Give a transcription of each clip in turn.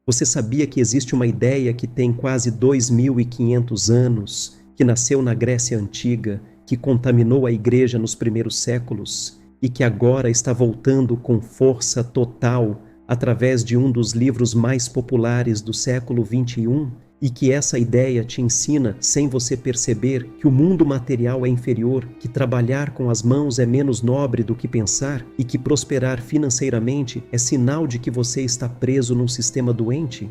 Você sabia que existe uma ideia que tem quase 2.500 anos, que nasceu na Grécia Antiga, que contaminou a Igreja nos primeiros séculos e que agora está voltando com força total através de um dos livros mais populares do século XXI? E que essa ideia te ensina, sem você perceber, que o mundo material é inferior, que trabalhar com as mãos é menos nobre do que pensar e que prosperar financeiramente é sinal de que você está preso num sistema doente?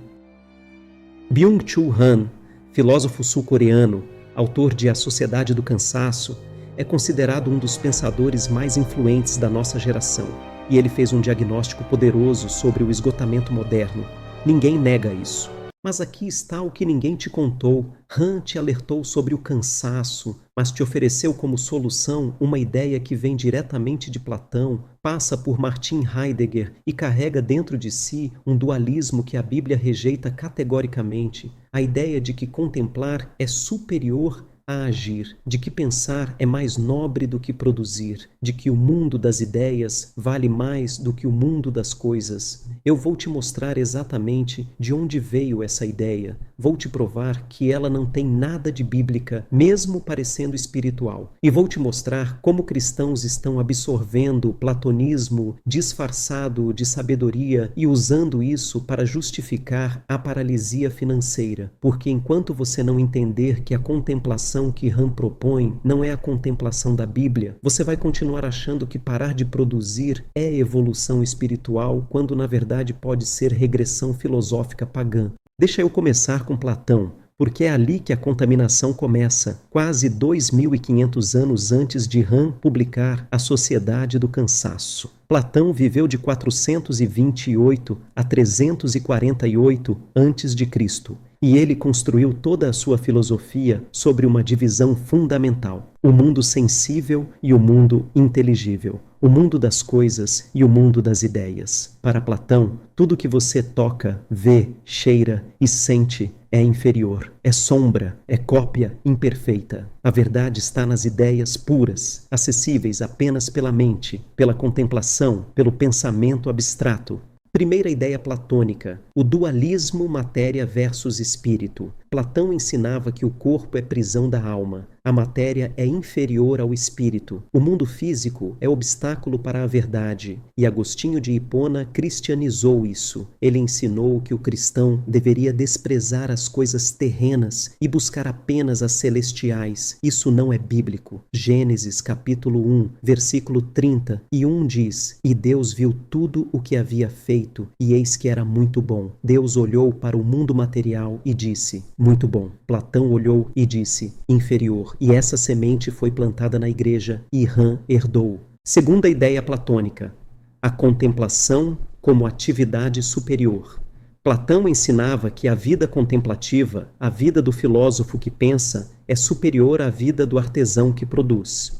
Byung-Chul Han, filósofo sul-coreano, autor de A Sociedade do Cansaço, é considerado um dos pensadores mais influentes da nossa geração, e ele fez um diagnóstico poderoso sobre o esgotamento moderno. Ninguém nega isso. Mas aqui está o que ninguém te contou. Han te alertou sobre o cansaço, mas te ofereceu como solução uma ideia que vem diretamente de Platão, passa por Martin Heidegger e carrega dentro de si um dualismo que a Bíblia rejeita categoricamente. A ideia de que contemplar é superior a agir, de que pensar é mais nobre do que produzir, de que o mundo das ideias vale mais do que o mundo das coisas. Eu vou te mostrar exatamente de onde veio essa ideia. Vou te provar que ela não tem nada de bíblica, mesmo parecendo espiritual. E vou te mostrar como cristãos estão absorvendo o platonismo disfarçado de sabedoria e usando isso para justificar a paralisia financeira. Porque enquanto você não entender que a contemplação que Han propõe não é a contemplação da Bíblia, você vai continuar achando que parar de produzir é evolução espiritual, quando na verdade pode ser regressão filosófica pagã. Deixa eu começar com Platão, porque é ali que a contaminação começa, quase 2.500 anos antes de Han publicar A Sociedade do Cansaço. Platão viveu de 428 a 348 a.C. E ele construiu toda a sua filosofia sobre uma divisão fundamental: o mundo sensível e o mundo inteligível, o mundo das coisas e o mundo das ideias. Para Platão, tudo que você toca, vê, cheira e sente é inferior, é sombra, é cópia imperfeita. A verdade está nas ideias puras, acessíveis apenas pela mente, pela contemplação, pelo pensamento abstrato. Primeira ideia platônica, o dualismo matéria versus espírito. Platão ensinava que o corpo é prisão da alma, a matéria é inferior ao espírito, o mundo físico é obstáculo para a verdade, e Agostinho de Hipona cristianizou isso. Ele ensinou que o cristão deveria desprezar as coisas terrenas e buscar apenas as celestiais. Isso não é bíblico. Gênesis capítulo 1, versículo 31 diz: "E Deus viu tudo o que havia feito, e eis que era muito bom. Deus olhou para o mundo material e disse: muito bom." Platão olhou e disse: inferior. E essa semente foi plantada na igreja e Han herdou. Segunda ideia platônica, a contemplação como atividade superior. Platão ensinava que a vida contemplativa, a vida do filósofo que pensa, é superior à vida do artesão que produz.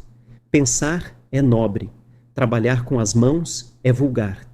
Pensar é nobre, trabalhar com as mãos é vulgar.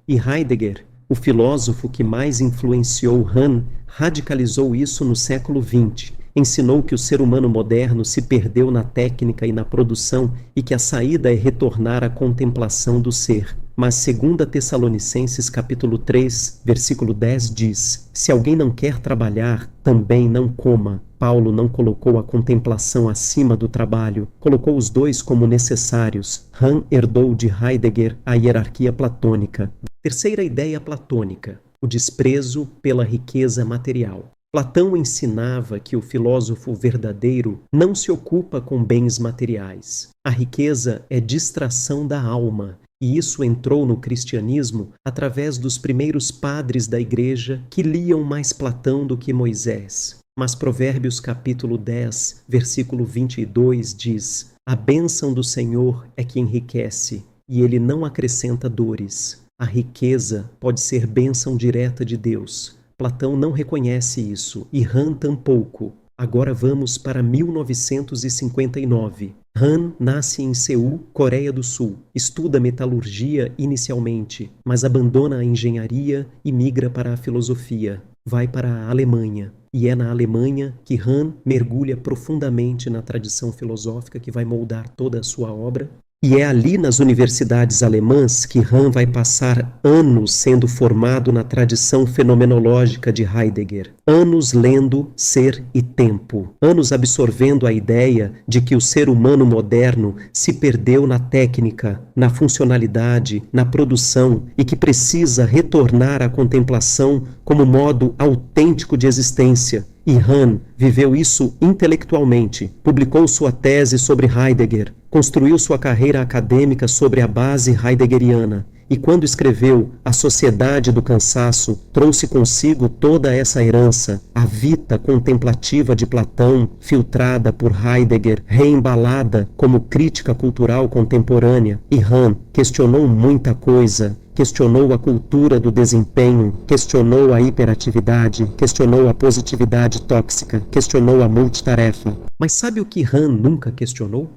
E Heidegger, o filósofo que mais influenciou Han, radicalizou isso no século XX. Ensinou que o ser humano moderno se perdeu na técnica e na produção e que a saída é retornar à contemplação do ser. Mas 2 Tessalonicenses capítulo 3, versículo 10 diz: "Se alguém não quer trabalhar, também não coma." Paulo não colocou a contemplação acima do trabalho, colocou os dois como necessários. Han herdou de Heidegger a hierarquia platônica. Terceira ideia platônica, o desprezo pela riqueza material. Platão ensinava que o filósofo verdadeiro não se ocupa com bens materiais. A riqueza é distração da alma, e isso entrou no cristianismo através dos primeiros padres da igreja que liam mais Platão do que Moisés. Mas Provérbios capítulo 10, versículo 22 diz: "A bênção do Senhor é que enriquece, e ele não acrescenta dores." A riqueza pode ser bênção direta de Deus. Platão não reconhece isso, e Han tampouco. Agora vamos para 1959. Han nasce em Seul, Coreia do Sul. Estuda metalurgia inicialmente, mas abandona a engenharia e migra para a filosofia. Vai para a Alemanha. E é na Alemanha que Han mergulha profundamente na tradição filosófica que vai moldar toda a sua obra. E é ali nas universidades alemãs que Hahn vai passar anos sendo formado na tradição fenomenológica de Heidegger. Anos lendo Ser e Tempo. Anos absorvendo a ideia de que o ser humano moderno se perdeu na técnica, na funcionalidade, na produção e que precisa retornar à contemplação como modo autêntico de existência. E Hahn viveu isso intelectualmente, publicou sua tese sobre Heidegger, construiu sua carreira acadêmica sobre a base heideggeriana e, quando escreveu A Sociedade do Cansaço, trouxe consigo toda essa herança, a vita contemplativa de Platão, filtrada por Heidegger, reembalada como crítica cultural contemporânea. E Hahn questionou muita coisa. Questionou a cultura do desempenho, questionou a hiperatividade, questionou a positividade tóxica, questionou a multitarefa. Mas sabe o que Hahn nunca questionou?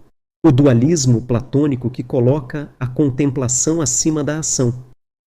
O dualismo platônico que coloca a contemplação acima da ação.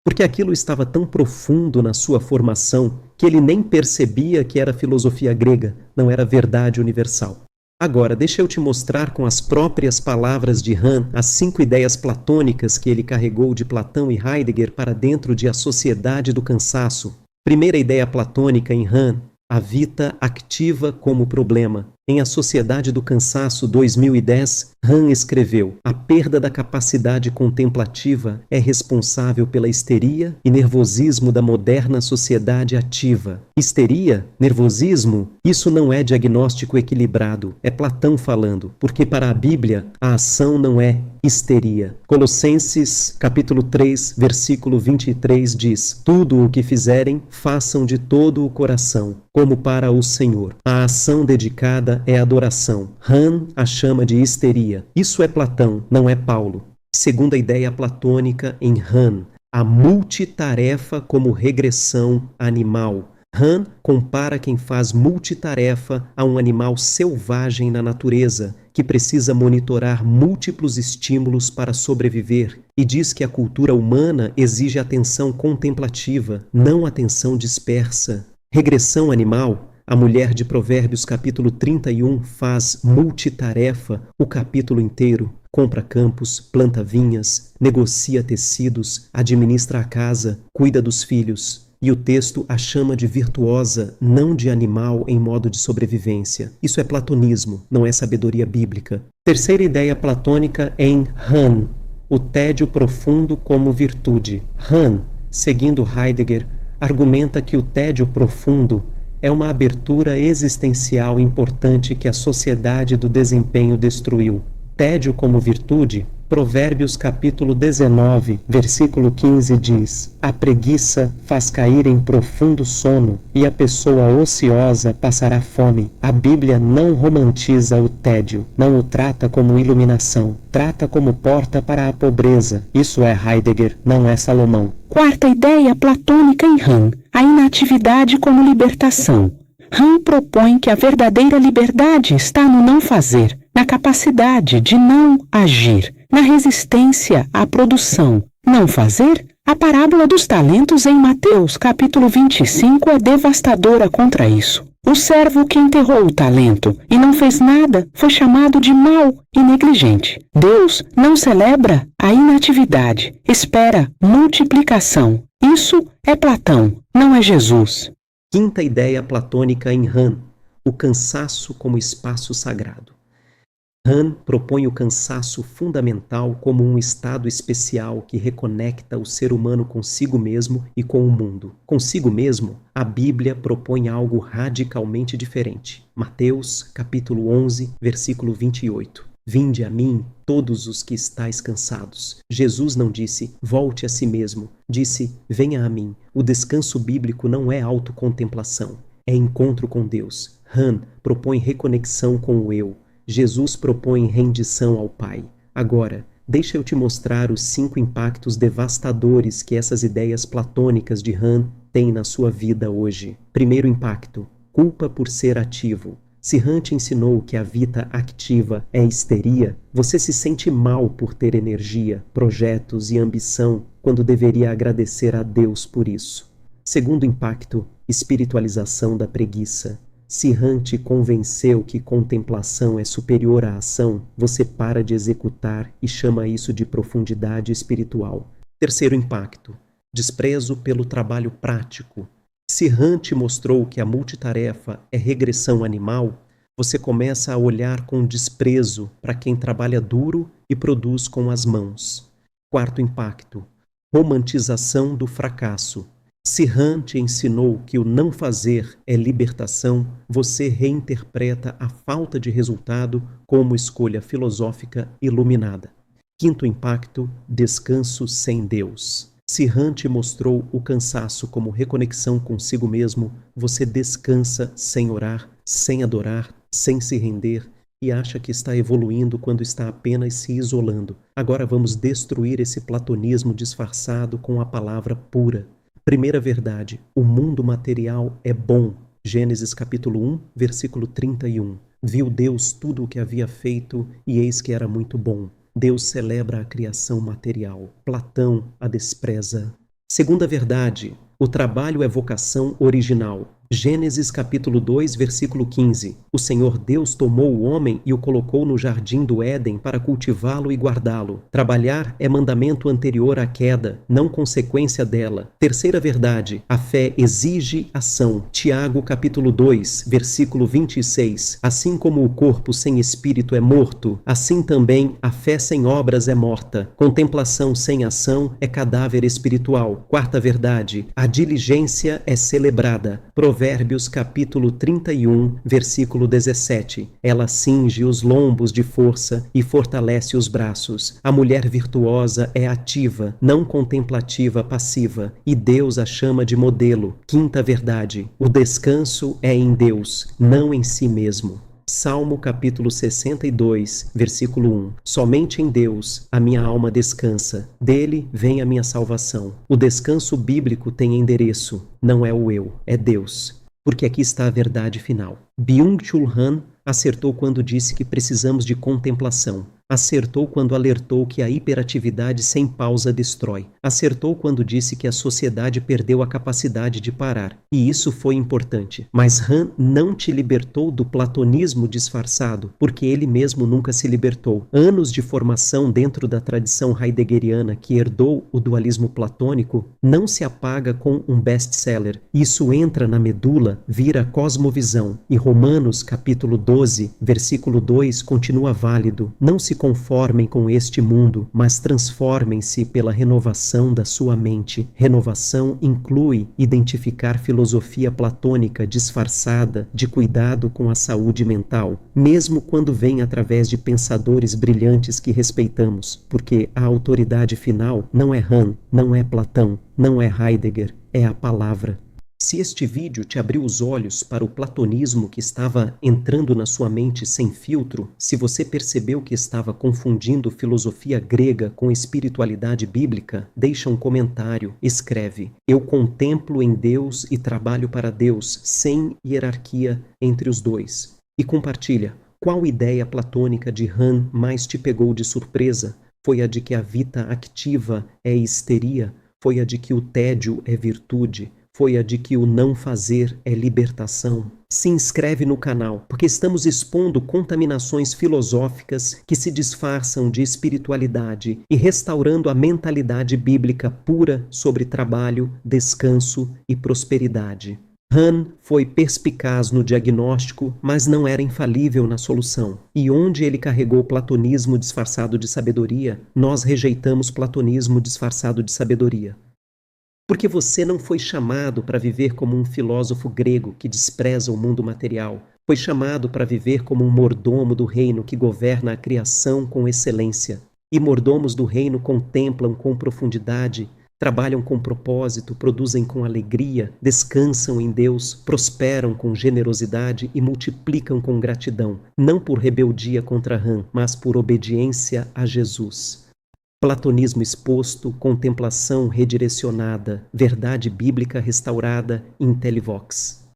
Porque aquilo estava tão profundo na sua formação que ele nem percebia que era filosofia grega, não era verdade universal. Agora, deixa eu te mostrar com as próprias palavras de Hahn as 5 ideias platônicas que ele carregou de Platão e Heidegger para dentro de A Sociedade do Cansaço. Primeira ideia platônica em Hahn, a vita activa como problema. Em A Sociedade do Cansaço, 2010, Hahn escreveu: a perda da capacidade contemplativa é responsável pela histeria e nervosismo da moderna sociedade ativa. Histeria? Nervosismo? Isso não é diagnóstico equilibrado. É Platão falando, porque para a Bíblia, a ação não é histeria. Colossenses, capítulo 3, versículo 23 diz: tudo o que fizerem, façam de todo o coração, como para o Senhor. A ação dedicada é adoração. Hahn a chama de histeria. Isso é Platão, não é Paulo. Segunda ideia platônica em Hahn, a multitarefa como regressão animal. Hahn compara quem faz multitarefa a um animal selvagem na natureza, que precisa monitorar múltiplos estímulos para sobreviver, e diz que a cultura humana exige atenção contemplativa, não atenção dispersa. Regressão animal. A mulher de Provérbios capítulo 31 faz multitarefa o capítulo inteiro. Compra campos, planta vinhas, negocia tecidos, administra a casa, cuida dos filhos. E o texto a chama de virtuosa, não de animal em modo de sobrevivência. Isso é platonismo, não é sabedoria bíblica. Terceira ideia platônica em Hahn, o tédio profundo como virtude. Hahn, seguindo Heidegger, argumenta que o tédio profundo é uma abertura existencial importante que a sociedade do desempenho destruiu. Tédio como virtude? Provérbios capítulo 19, versículo 15 diz: a preguiça faz cair em profundo sono e a pessoa ociosa passará fome. A Bíblia não romantiza o tédio, não o trata como iluminação, trata como porta para a pobreza. Isso é Heidegger, não é Salomão. Quarta ideia platônica em Hahn, a inatividade como libertação. Hahn propõe que a verdadeira liberdade está no não fazer, na capacidade de não agir, na resistência à produção. Não fazer? A parábola dos talentos em Mateus, capítulo 25, é devastadora contra isso. O servo que enterrou o talento e não fez nada foi chamado de mau e negligente. Deus não celebra a inatividade, espera multiplicação. Isso é Platão, não é Jesus. Quinta ideia platônica em Hahn, o cansaço como espaço sagrado. Hahn propõe o cansaço fundamental como um estado especial que reconecta o ser humano consigo mesmo e com o mundo. Consigo mesmo, a Bíblia propõe algo radicalmente diferente. Mateus, capítulo 11, versículo 28. Vinde a mim, todos os que estáis cansados. Jesus não disse, volte a si mesmo. Disse, venha a mim. O descanso bíblico não é autocontemplação, é encontro com Deus. Hahn propõe reconexão com o eu. Jesus propõe rendição ao Pai. Agora, deixa eu te mostrar os 5 impactos devastadores que essas ideias platônicas de Hahn têm na sua vida hoje. Primeiro impacto, culpa por ser ativo. Se Hahn te ensinou que a vida ativa é histeria, você se sente mal por ter energia, projetos e ambição, quando deveria agradecer a Deus por isso. Segundo impacto, espiritualização da preguiça. Se Han te convenceu que contemplação é superior à ação, você para de executar e chama isso de profundidade espiritual. Terceiro impacto: desprezo pelo trabalho prático. Se Han te mostrou que a multitarefa é regressão animal, você começa a olhar com desprezo para quem trabalha duro e produz com as mãos. Quarto impacto: romantização do fracasso. Se Han te ensinou que o não fazer é libertação, você reinterpreta a falta de resultado como escolha filosófica iluminada. Quinto impacto: descanso sem Deus. Se Han te mostrou o cansaço como reconexão consigo mesmo, você descansa sem orar, sem adorar, sem se render e acha que está evoluindo quando está apenas se isolando. Agora vamos destruir esse platonismo disfarçado com a palavra pura. Primeira verdade: o mundo material é bom. Gênesis capítulo 1, versículo 31. Viu Deus tudo o que havia feito e eis que era muito bom. Deus celebra a criação material. Platão a despreza. Segunda verdade: o trabalho é vocação original. Gênesis capítulo 2, versículo 15. O Senhor Deus tomou o homem e o colocou no jardim do Éden para cultivá-lo e guardá-lo. Trabalhar é mandamento anterior à queda, não consequência dela. Terceira verdade: a fé exige ação. Tiago capítulo 2, versículo 26. Assim como o corpo sem espírito é morto, assim também a fé sem obras é morta. Contemplação sem ação é cadáver espiritual. Quarta verdade: a diligência é celebrada. Provérbios capítulo 31, versículo 17. Ela cinge os lombos de força e fortalece os braços. A mulher virtuosa é ativa, não contemplativa passiva, e Deus a chama de modelo. Quinta verdade: o descanso é em Deus, não em si mesmo. Salmo capítulo 62, versículo 1. Somente em Deus a minha alma descansa, dele vem a minha salvação. O descanso bíblico tem endereço, não é o eu, é Deus. Porque aqui está a verdade final. Byung-Chul Han acertou quando disse que precisamos de contemplação. Acertou quando alertou que a hiperatividade sem pausa destrói. Acertou quando disse que a sociedade perdeu a capacidade de parar. E isso foi importante. Mas Han não te libertou do platonismo disfarçado, porque ele mesmo nunca se libertou. Anos de formação dentro da tradição heideggeriana que herdou o dualismo platônico não se apaga com um best-seller. Isso entra na medula, vira cosmovisão. E Romanos capítulo 12, versículo 2 continua válido. Não se conformem com este mundo, mas transformem-se pela renovação da sua mente. Renovação inclui identificar filosofia platônica disfarçada de cuidado com a saúde mental, mesmo quando vem através de pensadores brilhantes que respeitamos, porque a autoridade final não é Han, não é Platão, não é Heidegger, é a palavra. Se este vídeo te abriu os olhos para o platonismo que estava entrando na sua mente sem filtro, se você percebeu que estava confundindo filosofia grega com espiritualidade bíblica, deixa um comentário, escreve: eu contemplo em Deus e trabalho para Deus, sem hierarquia entre os dois. E compartilha, qual ideia platônica de Han mais te pegou de surpresa? Foi a de que a vita activa é histeria? Foi a de que o tédio é virtude? Foi a de que o não fazer é libertação? Se inscreve no canal, porque estamos expondo contaminações filosóficas que se disfarçam de espiritualidade e restaurando a mentalidade bíblica pura sobre trabalho, descanso e prosperidade. Han foi perspicaz no diagnóstico, mas não era infalível na solução. E onde ele carregou platonismo disfarçado de sabedoria, nós rejeitamos platonismo disfarçado de sabedoria. Porque você não foi chamado para viver como um filósofo grego que despreza o mundo material. Foi chamado para viver como um mordomo do reino que governa a criação com excelência. E mordomos do reino contemplam com profundidade, trabalham com propósito, produzem com alegria, descansam em Deus, prosperam com generosidade e multiplicam com gratidão, não por rebeldia contra Han, mas por obediência a Jesus. Platonismo exposto, contemplação redirecionada, verdade bíblica restaurada, IntelliVox.